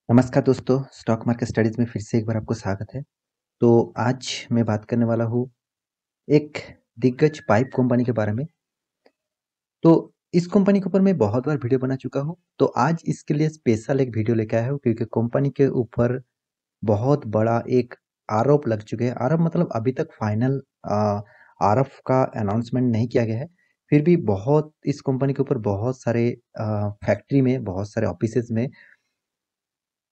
नमस्कार दोस्तों, stock market studies में फिर से एक बार आपको स्वागत है। तो आज मैं बात करने वाला हूँ एक दिग्गज पाइप कंपनी के बारे में। तो इस कंपनी के ऊपर मैं बहुत बार वीडियो बना चुका हूँ, तो आज इसके लिए स्पेशल एक वीडियो लेके आया हूँ क्योंकि कंपनी के ऊपर बहुत बड़ा एक आरोप लग चुके हैं। आरोप मतलब अभी तक फाइनल आरोप का अनाउंसमेंट नहीं किया गया है। फिर भी बहुत इस कंपनी के ऊपर बहुत सारे फैक्ट्री में, बहुत सारे ऑफिसेज़ में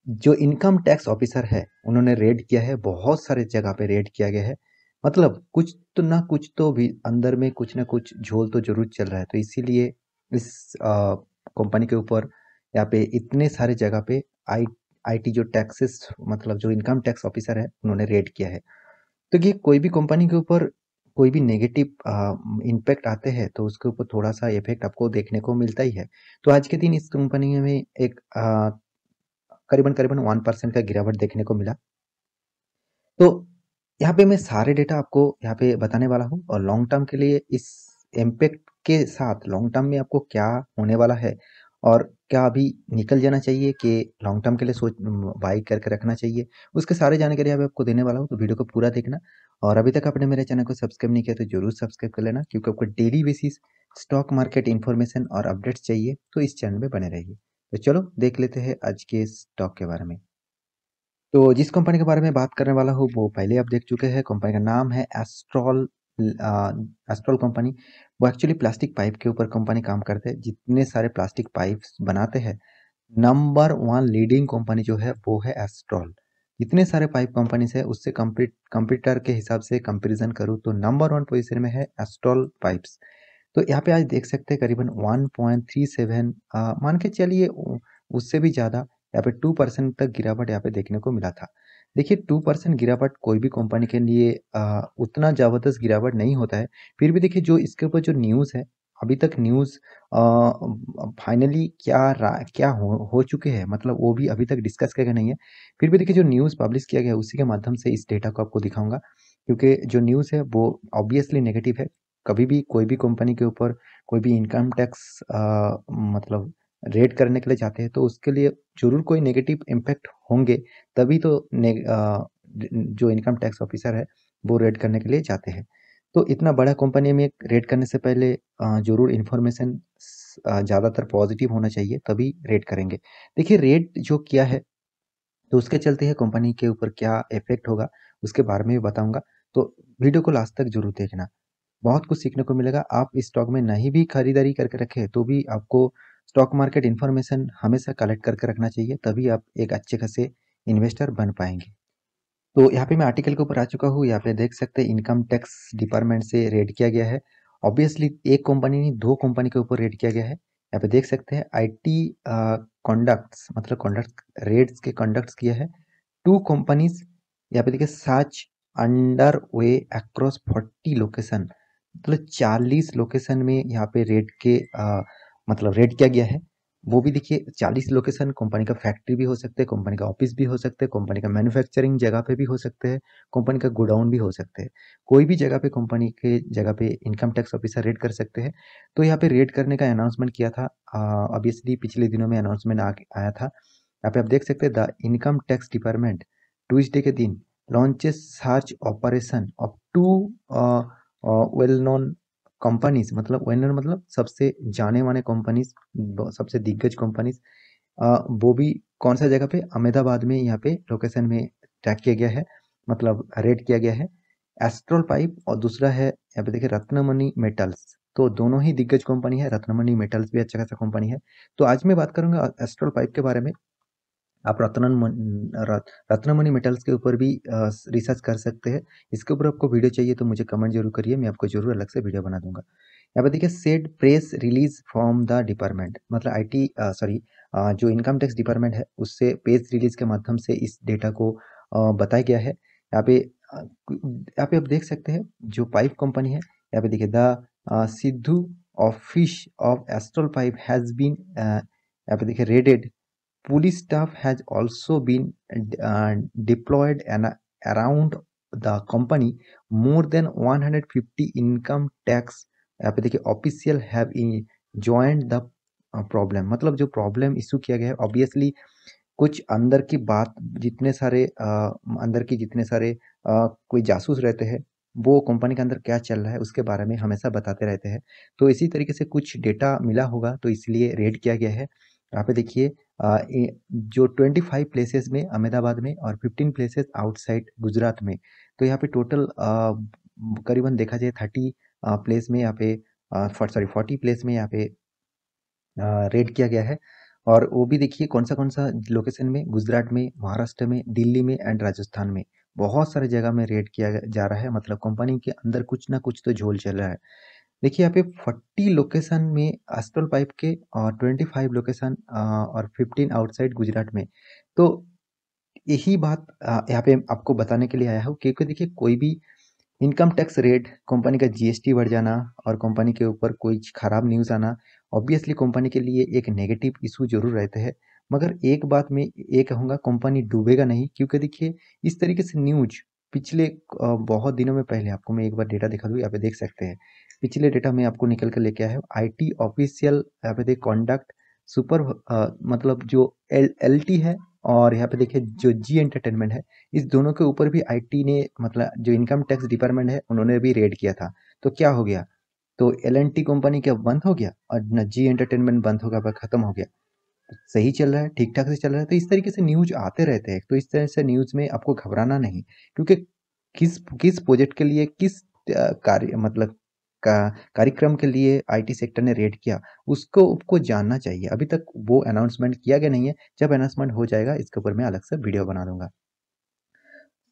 जो इनकम टैक्स ऑफिसर है, उन्होंने रेड किया है, बहुत सारे जगह पे रेड किया गया है। मतलब कुछ तो भी अंदर में कुछ ना कुछ झोल तो ज़रूर चल रहा है। तो इसीलिए इस कंपनी के ऊपर यहाँ पे इतने सारे जगह पे आई आईटी जो टैक्सेस मतलब जो इनकम टैक्स ऑफिसर है, उन्होंने रेड किया है। तो ये कोई भी कंपनी के ऊपर कोई भी नेगेटिव इम्पैक्ट आते हैं, तो उसके ऊपर थोड़ा-सा इफ़ेक्ट आपको देखने को मिलता ही है। तो आज के दिन इस कंपनी में एक करीबन-करीबन 1% का गिरावट देखने को मिला। तो यहाँ पे मैं सारे डेटा आपको यहाँ पे बताने वाला हूँ और लॉन्ग टर्म के लिए इस इम्पैक्ट के साथ लॉन्ग टर्म में आपको क्या होने वाला है और क्या अभी निकल जाना चाहिए कि लॉन्ग टर्म के लिए बाई करके रखना चाहिए, उसके सारे जानकारी यहाँ पे आपको देने वाला हूँ, तो वीडियो को पूरा देखना। और अभी तक आपने मेरे चैनल को सब्सक्राइब नहीं किया तो ज़रूर सब्सक्राइब कर लेना क्योंकि आपको daily basis stock market information और अपडेट्स चाहिए, तो इस चैनल में बने रहिए। तो चलो देख लेते हैं आज के स्टॉक के बारे में। तो जिस कंपनी के बारे में बात करने वाला हूँ वो पहले आप देख चुके हैं। कंपनी का नाम है एस्ट्रॉल। Astral company. वो एक्चुअली प्लास्टिक पाइप के ऊपर कंपनी काम करते हैं। जितने सारे प्लास्टिक पाइप्स बनाते हैं, नंबर वन लीडिंग कंपनी जो है वो है एस्ट्रॉल। जितने सारे पाइप कंपनीज है उससे कंप्यूटर के हिसाब से कंपैरिजन करूँ तो नंबर वन पोजीशन में है एस्ट्रॉल पाइप्स। तो यहाँ पे आज देख सकते हैं करीबन 1.37 मान के चलिए उससे भी ज़्यादा यहाँ पे 2% तक गिरावट यहाँ पे देखने को मिला था। देखिए 2% गिरावट कोई भी कंपनी के लिए उतना ज़बरदस्त गिरावट नहीं होता है। फिर भी देखिए जो इसके ऊपर जो न्यूज़ है, अभी तक न्यूज़ फाइनली क्या हो चुके हैं मतलब वो भी अभी तक डिस्कस किया गया नहीं है। फिर भी देखिए जो न्यूज़ पब्लिश किया गया है उसी के माध्यम से इस डेटा को आपको दिखाऊँगा। क्योंकि जो न्यूज़ है वो ऑब्वियसली नेगेटिव है। कभी भी कोई भी कंपनी के ऊपर कोई भी इनकम टैक्स मतलब रेड करने के लिए जाते हैं तो उसके लिए ज़रूर कोई नेगेटिव इम्पैक्ट होंगे, तभी तो जो इनकम टैक्स ऑफिसर है वो रेड करने के लिए जाते हैं। तो इतना बड़ा कंपनी में रेड करने से पहले ज़रूर इन्फॉर्मेशन ज़्यादातर पॉजिटिव होना चाहिए तभी रेड करेंगे। देखिए रेड जो किया है तो उसके चलते है कंपनी के ऊपर क्या इफ़ेक्ट होगा उसके बारे में भी बताऊँगा। तो वीडियो को लास्ट तक ज़रूर देखना। बहुत कुछ सीखने को मिलेगा। आप इस स्टॉक में नहीं भी खरीदारी करके रखें, तो भी आपको स्टॉक मार्केट इन्फॉर्मेशन हमेशा कलेक्ट करके रखना चाहिए, तभी आप एक अच्छे खासे इन्वेस्टर बन पाएँगे। तो यहाँ पे मैं आर्टिकल के ऊपर आ चुका हूँ, यहाँ पे देख सकते हैं इनकम टैक्स डिपार्टमेंट से रेड किया गया है। ऑब्वियसली एक कंपनी नहीं, 2 कंपनी के ऊपर रेड किया गया है। यहाँ पे देख सकते हैं आईटी कंडक्ट्स मतलब कंडक्ट रेड्स के कंडक्ट्स किया है। 2 कंपनीज़ यहाँ पे देखिए search under way across 40 location मतलब 40 लोकेशन में यहाँ पे मतलब रेड किया गया है। वो भी देखिए 40 लोकेशन कंपनी का फैक्ट्री भी हो सकते हैं, कंपनी का ऑफिस भी हो सकते हैं, कंपनी का मैन्युफैक्चरिंग जगह पे भी हो सकते हैं, कंपनी का गोडाउन भी हो सकते हैं। कोई भी जगह पे कंपनी के जगह पे इनकम टैक्स ऑफिसर रेड कर सकते हैं। तो यहाँ पे रेड करने का अनाउंसमेंट किया था। ऑब्वियसली पिछले दिनों में अनाउंसमेंट आया था। यहाँ पे आप देख सकते हैं the income tax department Tuesday के दिन launches search operation of 2 well known companies मतलब वेल नोन मतलब सबसे जाने माने कंपनीज, सबसे दिग्गज कंपनीज। वो भी कौन सा जगह पे अहमदाबाद में यहाँ पे लोकेशन में ट्रैक किया गया है मतलब रेड किया गया है। एस्ट्रल पाइप और दूसरा है यहाँ पे देखिए रत्नमणि मेटल्स। तो दोनों ही दिग्गज कंपनी है। रत्नमणि मेटल्स भी अच्छा खासा कंपनी है। तो आज मैं बात करूंगा एस्ट्रल पाइप के बारे में। आप रत्नमणि मेटल्स के ऊपर भी रिसर्च कर सकते हैं। इसके ऊपर आपको वीडियो चाहिए तो मुझे कमेंट जरूर करिए, मैं आपको जरूर अलग से वीडियो बना दूंगा। यहाँ पे देखिए said press release from the department मतलब आईटी सॉरी जो इनकम टैक्स डिपार्टमेंट है उससे प्रेस रिलीज के माध्यम से इस डेटा को बताया गया है। यहाँ पे आप देख सकते हैं जो पाइप कंपनी है, यहाँ पे देखिए the Sidhu office of Astral pipe has been यहाँ पे देखिए raided. Police staff has also been deployed around the company. More than 150 income tax यहाँ पे देखिए official have joined the problem मतलब जो प्रॉब्लम इशू किया गया है ऑब्वियसली कुछ अंदर की बात जितने सारे कोई जासूस रहते हैं, वो कंपनी के अंदर क्या चल रहा है उसके बारे में हमेशा बताते रहते हैं। तो इसी तरीके से कुछ डेटा मिला होगा तो इसलिए रेड किया गया है। यहाँ पे देखिए जो 25 प्लेसेस में अहमदाबाद में और 15 प्लेसेस आउटसाइड गुजरात में, तो यहाँ पे टोटल करीबन देखा जाए 30 प्लेस में यहाँ पे 40 प्लेस में यहाँ पे रेड किया गया है। और वो भी देखिए कौन सा लोकेशन में, गुजरात में, महाराष्ट्र में, दिल्ली में एंड राजस्थान में, बहुत सारे जगह में रेड किया जा रहा है। मतलब कंपनी के अंदर कुछ ना कुछ तो झोल चल रहा है। देखिए यहाँ पे 40 लोकेशन में एस्ट्रल पाइप के और 25 लोकेशन और 15 आउटसाइड गुजरात में। तो यही बात यहाँ पे आपको बताने के लिए आया हूँ, क्योंकि देखिए कोई भी इनकम टैक्स रेट, कंपनी का जीएसटी बढ़ जाना और कंपनी के ऊपर कोई खराब न्यूज़ आना, ऑब्वियसली कंपनी के लिए एक नेगेटिव इशू जरूर रहते हैं। मगर एक बात मैं ये कहूँगा, कंपनी डूबेगा नहीं, क्योंकि देखिए इस तरीके से न्यूज पिछले बहुत दिनों में, पहले आपको मैं एक बार डेटा दिखा दूँ, यहाँ पे देख सकते हैं। पिछले डेटा में आपको निकल कर लेके आया हूँ, IT ऑफिशियल, यहाँ पे देख कॉन्डक्ट सुपर, मतलब जो एल टी है, और यहाँ पे देखिए जो जी एंटरटेनमेंट है, इस दोनों के ऊपर भी आईटी ने, मतलब जो इनकम टैक्स डिपार्टमेंट है, उन्होंने भी रेड किया था। तो क्या हो गया, तो एल कंपनी क्या बंद हो गया और न जी एंटरटेनमेंट बंद होगा, खत्म हो गया? सही चल रहा है, ठीक ठाक से चल रहा है। तो इस तरीके से न्यूज आते रहते हैं, तो इस तरह से न्यूज में आपको घबराना नहीं, क्योंकि किस किस प्रोजेक्ट के लिए, किस कार्य, मतलब का कार्यक्रम के लिए आईटी सेक्टर ने रेड किया, उसको आपको जानना चाहिए। अभी तक वो अनाउंसमेंट किया गया नहीं है। जब अनाउंसमेंट हो जाएगा इसके ऊपर मैं अलग से वीडियो बना दूंगा।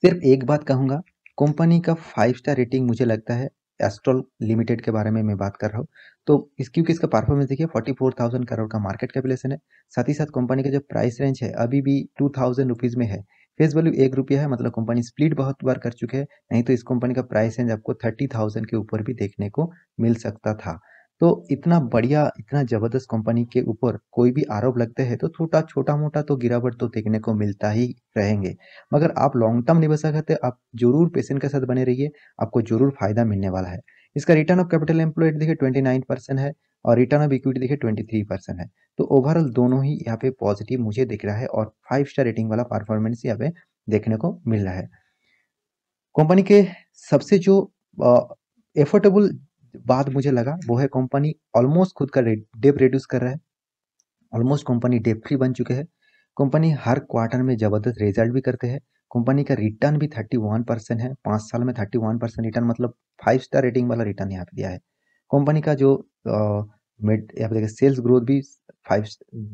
सिर्फ एक बात कहूँगा, कंपनी का 5 स्टार रेटिंग मुझे लगता है। एस्ट्रल लिमिटेड के बारे में मैं बात कर रहा हूँ, तो क्योंकि इसका परफॉर्मेंस देखिए, 44,000 करोड़ का मार्केट कैपिटलाइजेशन है। साथ ही साथ कंपनी का जो प्राइस रेंज है अभी भी 2000 रुपीज़ में है। फेस वैल्यू 1 रुपया है, मतलब कंपनी स्प्लिट बहुत बार कर चुके हैं, नहीं तो इस कंपनी का प्राइस रेंज आपको 30,000 के ऊपर भी देखने को मिल सकता था। तो इतना बढ़िया, इतना जबरदस्त कंपनी के ऊपर कोई भी आरोप लगते हैं तो छोटा मोटा तो गिरावट तो देखने को मिलता ही रहेंगे। मगर आप लॉन्ग टर्म निवेशक हैं तो आप जरूर पेशेंट के साथ बने रहिए, आपको जरूर फायदा मिलने वाला है। इसका रिटर्न ऑफ कैपिटल एम्प्लॉयड देखिए 29% है, और रिटर्न ऑफ इक्विटी देखिए 23% है। तो ओवरऑल दोनों ही यहाँ पे पॉजिटिव मुझे दिख रहा है, और 5 स्टार रेटिंग वाला परफॉर्मेंस यहाँ पे देखने को मिल रहा है। कंपनी के सबसे जो एफोर्डेबल बात मुझे लगा, वो है कंपनी ऑलमोस्ट खुद का डेप रिड्यूस कर रहा है। ऑलमोस्ट कंपनी डेप फ्री बन चुके हैं। कंपनी हर क्वार्टर में जबरदस्त रिजल्ट भी करते हैं। कंपनी का रिटर्न भी 31% है, 5 साल में 31% रिटर्न, मतलब 5 स्टार रेटिंग वाला रिटर्न यहाँ पे दिया है। कंपनी का जो मिड यहाँ पे देखिए सेल्स ग्रोथ भी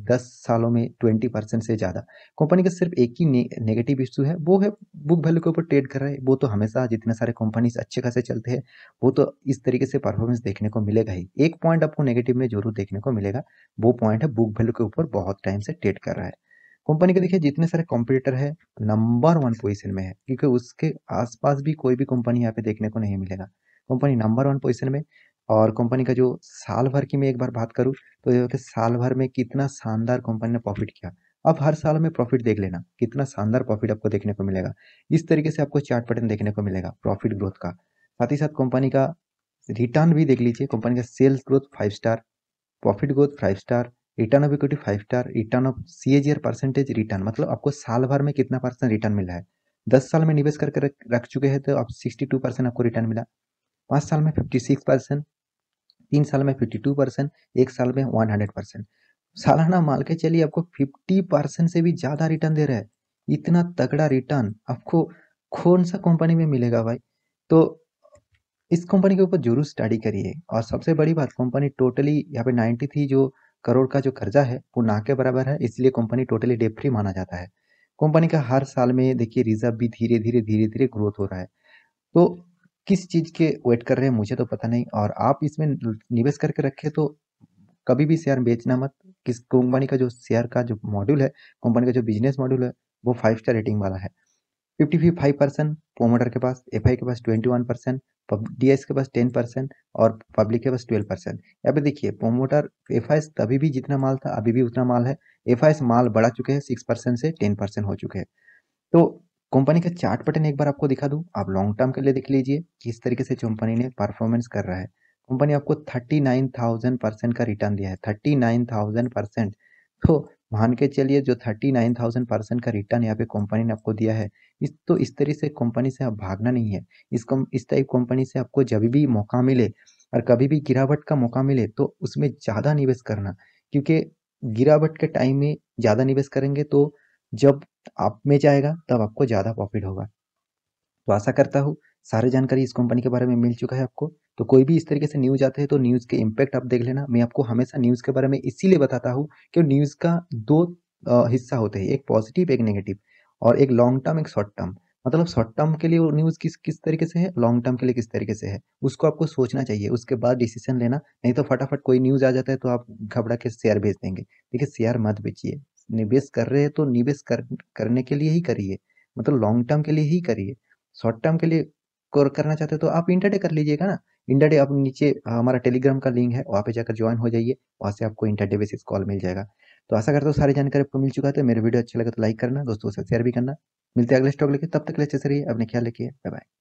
10 सालों में 20% से ज़्यादा। कंपनी का सिर्फ एक ही नेगेटिव इशू है, वो है बुक वैल्यू के ऊपर ट्रेड कर रहा है। वो तो हमेशा जितने सारे कंपनीज अच्छे खासे चलते हैं, वो तो इस तरीके से परफॉर्मेंस देखने को मिलेगा ही। एक पॉइंट आपको नेगेटिव में जरूर देखने को मिलेगा, वो पॉइंट है बुक वैल्यू के ऊपर बहुत टाइम से ट्रेड कर रहा है। कंपनी के देखिए जितने सारे कॉम्पिटिटर है, नंबर 1 पोजीशन में है, क्योंकि उसके आसपास भी कोई भी कंपनी यहाँ पे देखने को नहीं मिलेगा। कंपनी नंबर 1 पोजीशन में। और कंपनी का जो साल भर की मैं एक बार बात करूँ, तो ये कि साल भर में कितना शानदार कंपनी ने प्रॉफिट किया। आप हर साल में प्रॉफिट देख लेना, कितना शानदार प्रॉफिट आपको देखने को मिलेगा। इस तरीके से आपको चार्ट पैटर्न देखने को मिलेगा प्रॉफिट ग्रोथ का। साथ ही साथ कंपनी का रिटर्न भी देख लीजिए, कंपनी का sales growth 5 star, profit growth 5 star, return of equity 5 star, return of CAGR percentage return, मतलब आपको साल भर में कितना परसेंट रिटर्न मिल रहा है। 10 साल में निवेश करके रख चुके हैं तो आप 62% आपको रिटर्न मिला। 5 साल में 56%, 3 साल में 52%, 1 साल में 100%। सालाना मान के चलिए आपको 50% से भी ज्यादा रिटर्न दे रहा है। इतना तगड़ा रिटर्न आपको कौन सा कंपनी में मिलेगा भाई? तो इस कंपनी के ऊपर जरूर स्टडी करिए। और सबसे बड़ी बात, कंपनी टोटली यहाँ पे 93 जो करोड़ का जो कर्जा है वो ना के बराबर है, इसलिए कंपनी टोटली डेट फ्री माना जाता है। कंपनी का हर साल में देखिए रिजर्व भी धीरे धीरे ग्रोथ हो रहा है। तो किस चीज के वेट कर रहे हैं मुझे तो पता नहीं, और आप इसमें निवेश करके रखे तो कभी भी शेयर बेचना मत। किस कंपनी का जो शेयर का जो मॉड्यूल है, कंपनी का जो बिजनेस मॉड्यूल है, वो 5 स्टार रेटिंग वाला है। 55% प्रोमोटर के पास, एफआई के पास 21%, डीएस के पास 10% और पब्लिक के पास 12%। यहाँ पे देखिए प्रोमोटर, एफआई तभी भी जितना माल था अभी भी उतना माल है। एफआई माल बढ़ा चुके हैं, 6% से 10% हो चुके हैं। तो कंपनी का चार्ट पैटर्न एक बार आपको दिखा दूं, आप लॉन्ग टर्म के लिए देख लीजिए किस तरीके से कंपनी ने परफॉर्मेंस कर रहा है। कंपनी आपको 39,000% का रिटर्न दिया है, 39,000%। तो मान के चलिए जो 39,000% का रिटर्न यहाँ पे कंपनी ने आपको दिया है, इस तरह से कंपनी से आप भागना नहीं है। इस टाइप कंपनी से आपको जब भी मौका मिले और कभी भी गिरावट का मौका मिले तो उसमें ज़्यादा निवेश करना, क्योंकि गिरावट के टाइम में ज़्यादा निवेश करेंगे तो जब अप में जाएगा तब आपको ज़्यादा प्रॉफिट होगा। तो आशा करता हूँ सारी जानकारी इस कंपनी के बारे में मिल चुका है आपको। तो कोई भी इस तरीके से न्यूज़ आते हैं तो न्यूज़ के इम्पैक्ट आप देख लेना। मैं आपको हमेशा न्यूज़ के बारे में इसीलिए बताता हूँ कि न्यूज़ का दो हिस्सा होते हैं, एक पॉजिटिव एक नेगेटिव, और एक लॉन्ग टर्म एक शॉर्ट टर्म। मतलब शॉर्ट टर्म के लिए वो न्यूज़ किस किस तरीके से है, लॉन्ग टर्म के लिए किस तरीके से है, उसको आपको सोचना चाहिए, उसके बाद डिसीजन लेना। नहीं तो फटाफट कोई न्यूज़ आ जाता है तो आप घबरा के शेयर बेच देंगे। देखिए शेयर मत बेचिए, निवेश कर रहे हैं तो करने के लिए ही करिए, मतलब लॉन्ग टर्म के लिए ही करिए। शॉर्ट टर्म के लिए करना चाहते हो तो आप इंटरडे कर लीजिएगा ना। इंटरडे आप नीचे हमारा टेलीग्राम का लिंक है, वहाँ पे जाकर ज्वाइन हो जाइए, वहाँ से आपको इंटरडे बेसिस कॉल मिल जाएगा। तो आशा करता हूँ सारी जानकारी आपको मिल चुका है। तो मेरे वीडियो अच्छा लगा तो लाइक करना, दोस्तों से शेयर भी करना। मिलते हैं अगले स्टॉक लेके, तब तक के लिए अच्छे से रहिए, अपने ख्याल रखिए, बाय बाय।